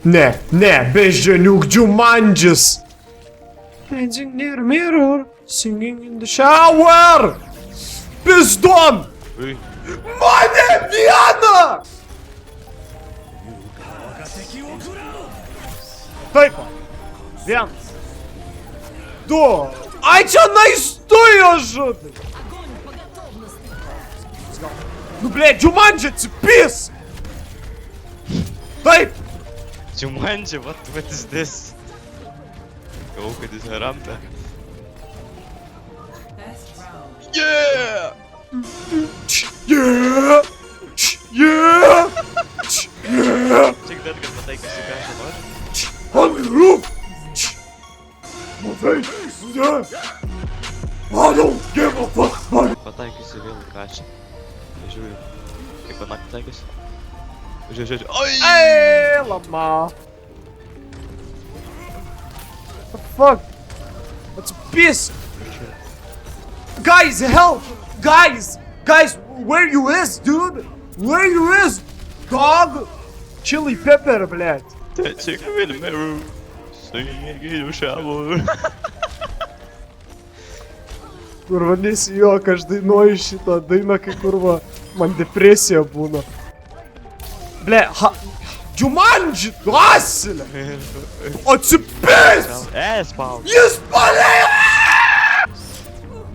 Ne, beždžioniuk Jumanjis. Dancing near a mirror, singing in the shower. Pizdon! Ui. Mane vieną! Taip. Vienas. Du. Ai, čia naistujo žudai. Nu, blėt, Jumanji atsipis. Taip. Jumanji, what is this? Galvoju, kad jis neramta. Yeah! Yeah! Yeah! Yeah! Tik dar, kad pataikysi ką aš noriu. On the roof! Matai? Yeah! I don't give a fuck! Pataikysi vėl ką aš. Žiūriu. Kaip anak pataikysi. Žiūriu. Oi! Hey, lama! What the fuck? What's a piss? Guys, help! Guys! Guys, where you is, dude? Where you is? Dog? Chili pepper, блядь. Dancing in the mirror, singing in the shower. Kurva, nesijuok, aš dainuoju šitą dainą, kai kurva, man depresija būna. Ble, Jumanji, asilė! Atsipės! Spawn. Jis palėjo!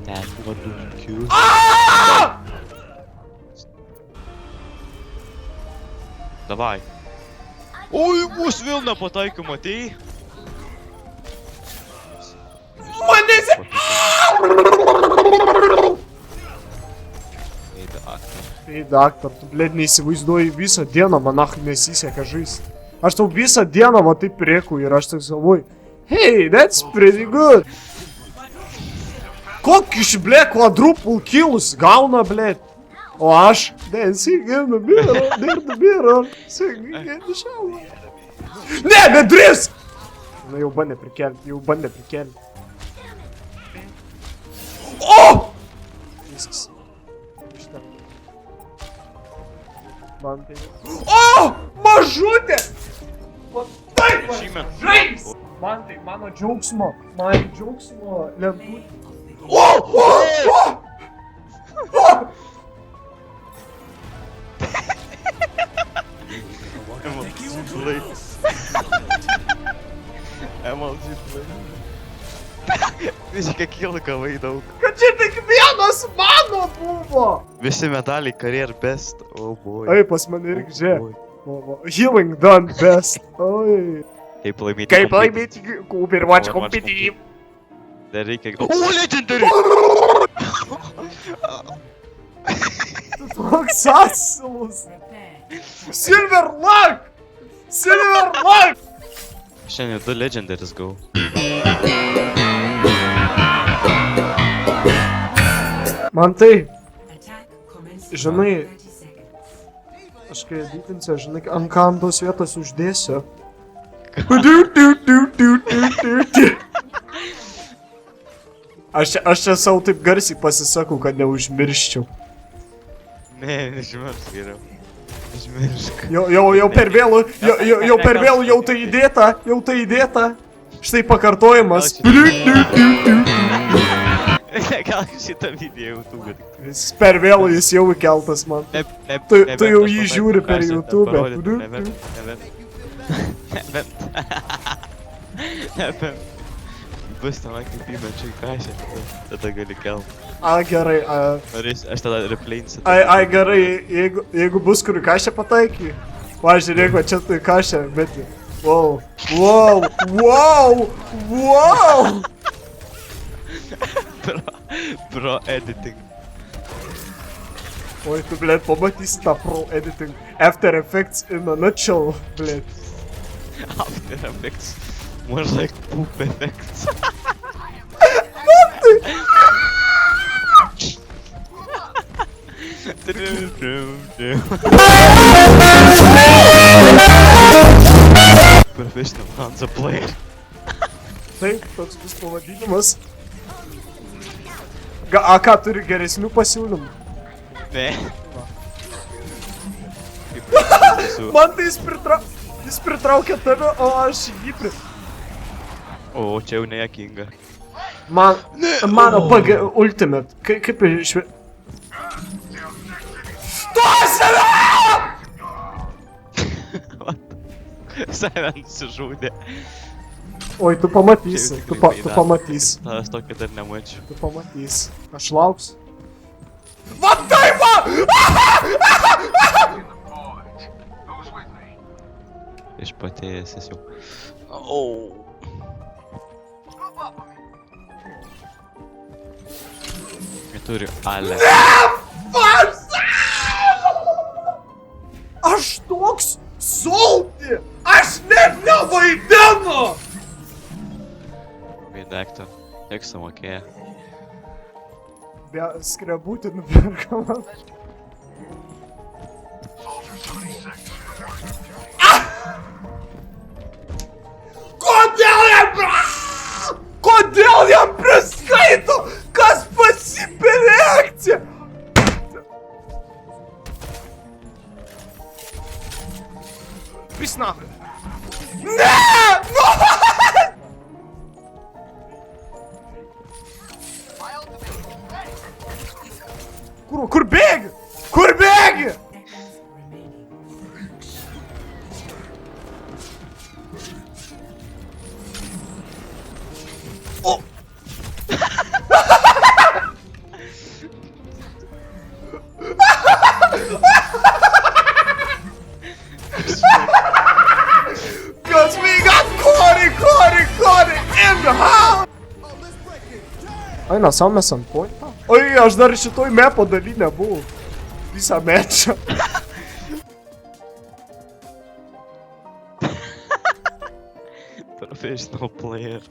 That's what do you do? Aaaa! Davai. Oi, mus vėl nepataikė, matei? Manęs... Ei, daktar, tu, blėd, neįsivaizduoji visą dieną, man nesiseka žaisti. Aš tau visą dieną, va, taip rėku ir aš taip galvoju, hey, that's pretty good. Kokį blė, quadruple kills gauna, blė. O aš, dancing in the mirror, near the mirror, singing in the shower. Ne, bedris! Na, jau bandė prikelti. O! Viskas. Man tai... O! Mažutė! Va taip, žais! Man tai mano džiaugsmo lentutė. O! MLG play. Visi kiek kilų kavai daug. Kad čia tik vienas mano buvo! Visi medaliai career best. Oh boy. Ai, pas mane irgi žiūrėk. Healing done best. Oi. Kaip laimėti Overwatch competitive. Dar reikia... O, legendary! Toks asilus. Silver luck! Silver luck! Šiandien 2 legendaries go. Man tai, žinai, aš kai editinsiu, žinai, ant kantos vietos uždėsiu. Aš čia savo taip garsiai pasisakau, kad neužmirščiau. Ne, nežmiršk geriau. Nežmiršk. Jau per vėlų, jau tai įdėta. Štai pakartojimas. Gal šitą video YouTube. Jis per vėlų, jis jau įkeltas man. Tu jau jį žiūri per YouTube. Nebent. Bus tenai kaip įmečiu į kašę, tada gali kelt. A, gerai, Aš tada replayinsiu. Ai, gerai, jeigu bus kur į kašę pataiky. Pažiūrėk, va čia tu į kašę, bet... Wow. Pro editing. Oi, tu, blėt, pamatysi tą pro editing. After Effects in a nutshell, blėt. After Effects. More like poop effects. Professional Hansa player. Taip, toks bus pavadinimas. A ką, turi geresnių pasiūlymų? Ne. Man tai jis Jis pritraukia tave, o aš jį O, čia jau nejakinga. Mano PG ultimate. Kaip išvi... Tu save! Save nusižudė. Oi, tu pamatysi, tu pamatysi. Tavęs tokio dar nemačiau. Tu pamatysi. Aš lauksiu. Va tai va! Išpatėjęs esi jau. Au. Neturi ale. Aš toks salty! Aš net nevaidinu! Vaidekto. Kiek sumokėjo? Be skrebutį nupirkama. Kodėl jam priskaito? Kas pasipelė reakciją? Pisna. Ne! Kur bėgi? Kur bėgi? O! Cause we got Cory in the house! Eina, sau mes ant pointą? Oi, aš dar šitoj mepo daly nebuvau. Visą mečą. Professional player.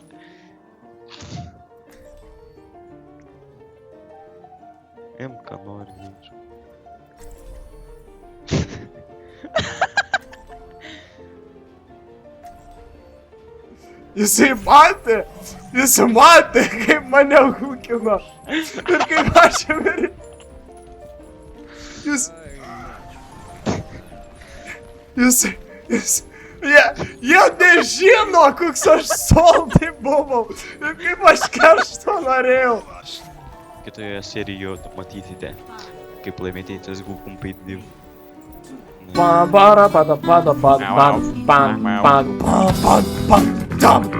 Ką nori, ginčiu. Jisai matė, kaip mane hukino. Ir kaip aš jam ir... Jie nežino, koks aš salty buvau. Ir kaip aš keršto norėjau. Kitoje serijoje matysite, kaip laimėti CSGO competitive. Ba ba ba ba ba ba ba ba ba ba ba ba ba